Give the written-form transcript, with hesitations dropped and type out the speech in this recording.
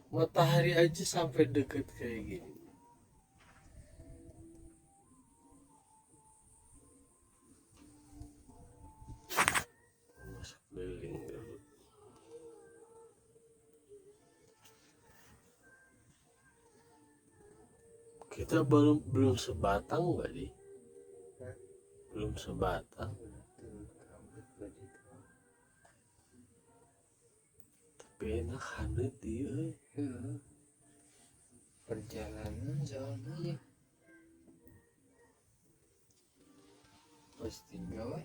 matahari aja sampai deket kayak gini. Masuk keliling dulu. Kita belum sebatang nggak di? Belum sebatang. Tapi enak hangat dia. Perjalanan soalnya pasti gawe